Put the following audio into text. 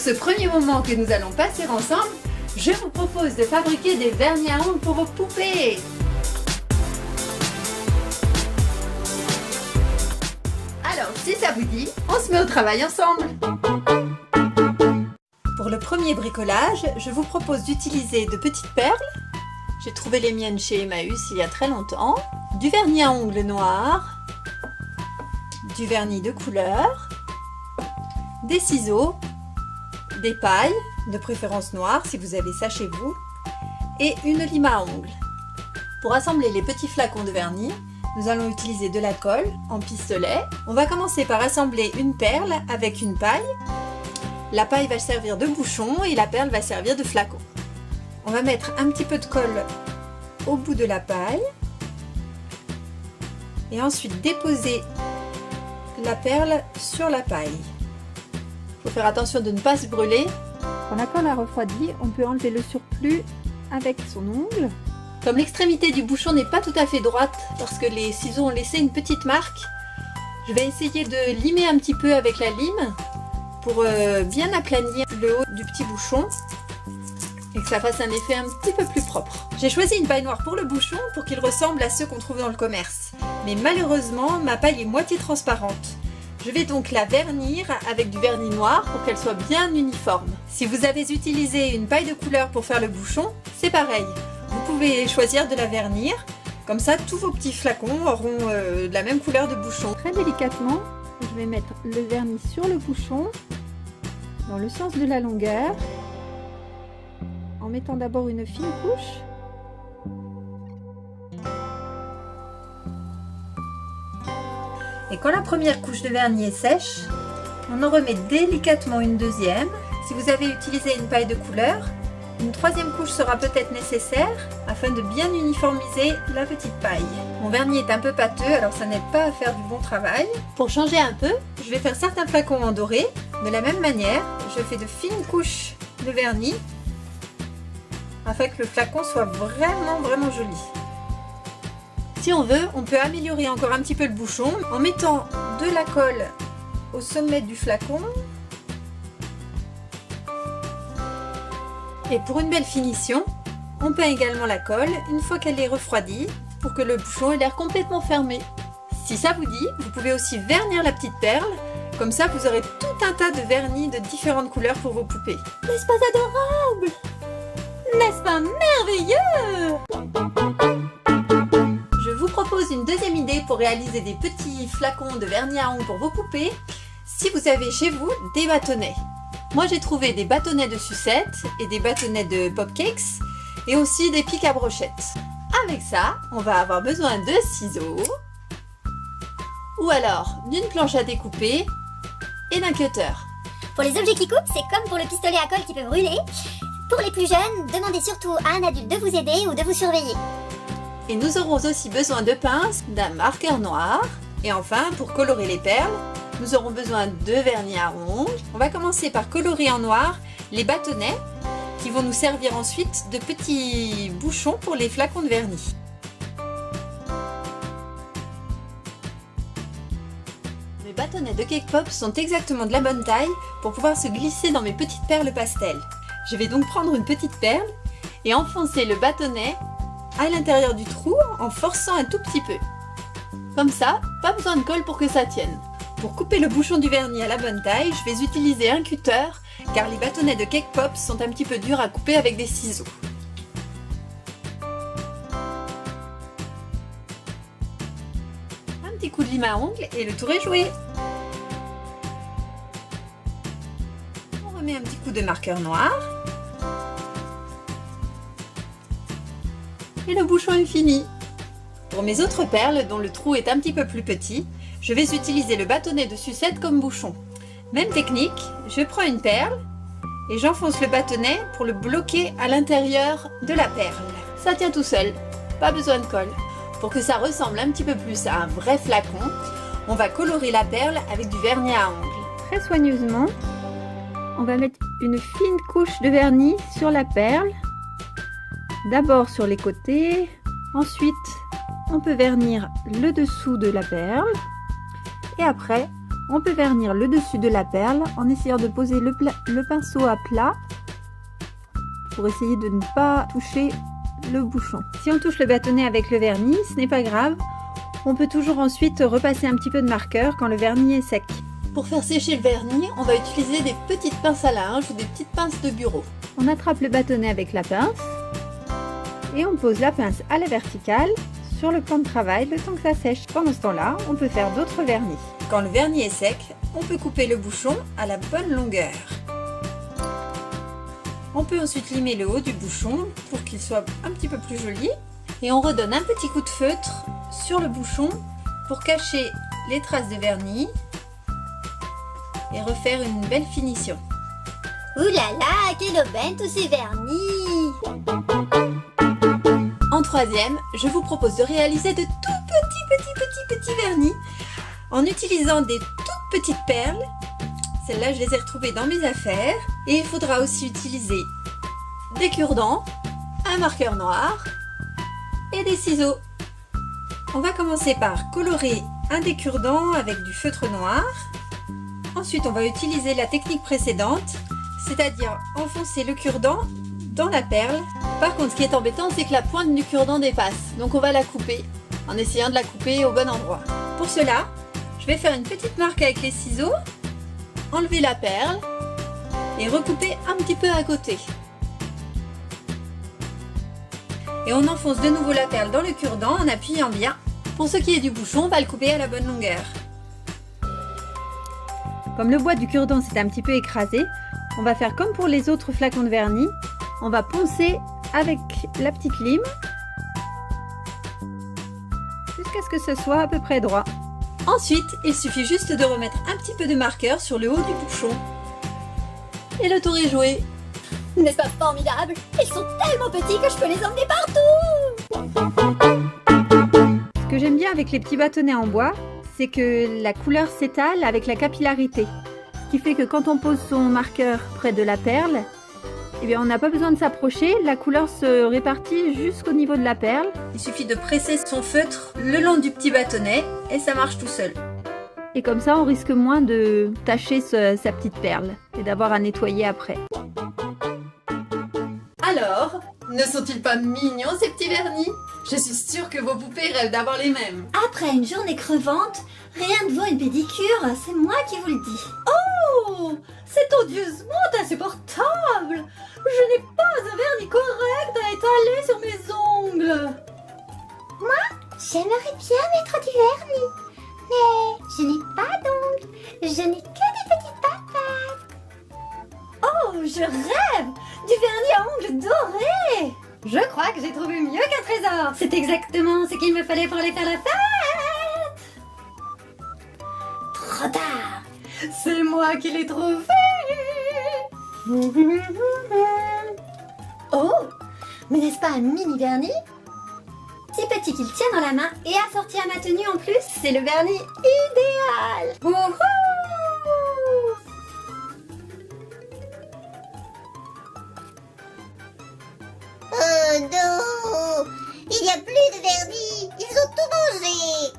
ce premier moment que nous allons passer ensemble, je vous propose de fabriquer des vernis à ongles pour vos poupées. Alors, si ça vous dit, on se met au travail ensemble. Pour le premier bricolage, je vous propose d'utiliser de petites perles. J'ai trouvé les miennes chez Emmaüs il y a très longtemps. Du vernis à ongles noir, du vernis de couleur, des ciseaux, des pailles, de préférence noires si vous avez ça chez vous, et une lime à ongles. Pour assembler les petits flacons de vernis, nous allons utiliser de la colle en pistolet. On va commencer par assembler une perle avec une paille. La paille va servir de bouchon et la perle va servir de flacon. On va mettre un petit peu de colle au bout de la paille et ensuite déposer la perle sur la paille. Il faut faire attention de ne pas se brûler. Quand la colle a refroidi, on peut enlever le surplus avec son ongle. Comme l'extrémité du bouchon n'est pas tout à fait droite parce que les ciseaux ont laissé une petite marque, je vais essayer de limer un petit peu avec la lime pour bien aplanir le haut du petit bouchon et que ça fasse un effet un petit peu plus propre. J'ai choisi une paille noire pour le bouchon pour qu'il ressemble à ceux qu'on trouve dans le commerce. Mais malheureusement, ma paille est moitié transparente. Je vais donc la vernir avec du vernis noir pour qu'elle soit bien uniforme. Si vous avez utilisé une paille de couleur pour faire le bouchon, c'est pareil. Vous pouvez choisir de la vernir. Comme ça, tous vos petits flacons auront de la même couleur de bouchon. Très délicatement, je vais mettre le vernis sur le bouchon, dans le sens de la longueur, en mettant d'abord une fine couche. Et quand la première couche de vernis est sèche, on en remet délicatement une deuxième. Si vous avez utilisé une paille de couleur, une troisième couche sera peut-être nécessaire afin de bien uniformiser la petite paille. Mon vernis est un peu pâteux, alors ça n'aide pas à faire du bon travail. Pour changer un peu, je vais faire certains flacons en doré. De la même manière, je fais de fines couches de vernis afin que le flacon soit vraiment joli. Si on veut, on peut améliorer encore un petit peu le bouchon en mettant de la colle au sommet du flacon. Et pour une belle finition, on peint également la colle une fois qu'elle est refroidie pour que le bouchon ait l'air complètement fermé. Si ça vous dit, vous pouvez aussi vernir la petite perle, comme ça vous aurez tout un tas de vernis de différentes couleurs pour vos poupées. N'est-ce pas adorable? N'est-ce pas merveilleux? Je vous propose une deuxième idée pour réaliser des petits flacons de vernis à ongles pour vos poupées. Si vous avez chez vous des bâtonnets. Moi j'ai trouvé des bâtonnets de sucettes et des bâtonnets de popcakes et aussi des pics à brochettes. Avec ça, on va avoir besoin de ciseaux ou alors d'une planche à découper et d'un cutter. Pour les objets qui coupent, c'est comme pour le pistolet à colle qui peut brûler. Pour les plus jeunes, demandez surtout à un adulte de vous aider ou de vous surveiller. Et nous aurons aussi besoin de pinces, d'un marqueur noir et enfin pour colorer les perles, nous aurons besoin de vernis à ongles. On va commencer par colorer en noir les bâtonnets qui vont nous servir ensuite de petits bouchons pour les flacons de vernis. Mes bâtonnets de Cake Pop sont exactement de la bonne taille pour pouvoir se glisser dans mes petites perles pastel. Je vais donc prendre une petite perle et enfoncer le bâtonnet à l'intérieur du trou en forçant un tout petit peu. Comme ça, pas besoin de colle pour que ça tienne. Pour couper le bouchon du vernis à la bonne taille, je vais utiliser un cutter car les bâtonnets de Cake Pop sont un petit peu durs à couper avec des ciseaux. Un petit coup de lime à ongles et le tour est joué. On remet un petit coup de marqueur noir. Et le bouchon est fini. Pour mes autres perles, dont le trou est un petit peu plus petit, je vais utiliser le bâtonnet de sucette comme bouchon. Même technique, je prends une perle et j'enfonce le bâtonnet pour le bloquer à l'intérieur de la perle. Ça tient tout seul, pas besoin de colle. Pour que ça ressemble un petit peu plus à un vrai flacon, on va colorer la perle avec du vernis à ongles. Très soigneusement, on va mettre une fine couche de vernis sur la perle. D'abord sur les côtés, ensuite on peut vernir le dessous de la perle et après On peut vernir le dessus de la perle en essayant de poser le pinceau à plat pour essayer de ne pas toucher le bouchon. Si on touche le bâtonnet avec le vernis, ce n'est pas grave. On peut toujours ensuite repasser un petit peu de marqueur quand le vernis est sec. Pour faire sécher le vernis, on va utiliser des petites pinces à linge ou des petites pinces de bureau. On attrape le bâtonnet avec la pince et on pose la pince à la verticale sur le plan de travail le temps que ça sèche. Pendant ce temps-là, on peut faire d'autres vernis. Quand le vernis est sec, on peut couper le bouchon à la bonne longueur. On peut ensuite limer le haut du bouchon pour qu'il soit un petit peu plus joli. Et on redonne un petit coup de feutre sur le bouchon pour cacher les traces de vernis et refaire une belle finition. Ouh là là, quelle aubaine tous ces vernis! En troisième, je vous propose de réaliser de tout petits vernis en utilisant des toutes petites perles. Celles-là, je les ai retrouvées dans mes affaires. Et il faudra aussi utiliser des cure-dents, un marqueur noir et des ciseaux. On va commencer par colorer un des cure-dents avec du feutre noir. Ensuite, on va utiliser la technique précédente, c'est-à-dire enfoncer le cure-dent dans la perle. Par contre, ce qui est embêtant, c'est que la pointe du cure-dent dépasse. Donc on va la couper en essayant de la couper au bon endroit. Pour cela, je vais faire une petite marque avec les ciseaux, enlever la perle et recouper un petit peu à côté. Et on enfonce de nouveau la perle dans le cure-dent en appuyant bien. Pour ce qui est du bouchon, on va le couper à la bonne longueur. Comme le bois du cure-dent s'est un petit peu écrasé, on va faire comme pour les autres flacons de vernis. On va poncer avec la petite lime jusqu'à ce que ce soit à peu près droit. Ensuite, il suffit juste de remettre un petit peu de marqueur sur le haut du bouchon. Et le tour est joué. N'est-ce pas formidable? Ils sont tellement petits que je peux les emmener partout! Ce que j'aime bien avec les petits bâtonnets en bois, c'est que la couleur s'étale avec la capillarité. Ce qui fait que quand on pose son marqueur près de la perle, eh bien on n'a pas besoin de s'approcher, la couleur se répartit jusqu'au niveau de la perle. Il suffit de presser son feutre le long du petit bâtonnet et ça marche tout seul. Et comme ça, on risque moins de tacher sa petite perle et d'avoir à nettoyer après. Alors, ne sont-ils pas mignons ces petits vernis? Je suis sûre que vos poupées rêvent d'avoir les mêmes. Après une journée crevante, rien ne vaut une pédicure, c'est moi qui vous le dis. Oh, c'est odieusement insupportable! Je n'ai pas un vernis correct à étaler sur mes ongles. J'aimerais bien mettre du vernis, mais je n'ai pas d'ongles, je n'ai que des petites papates. Oh, je rêve du vernis à ongles dorés! Je crois que j'ai trouvé mieux qu'un trésor. C'est exactement ce qu'il me fallait pour aller faire la fête. Trop tard. C'est moi qui l'ai trouvé. Oh, mais n'est-ce pas un mini vernis? Si petit qu'il tient dans la main et assorti à ma tenue en plus, c'est le vernis idéal. Wouhou! Oh non! Il n'y a plus de vernis! Ils ont tout mangé!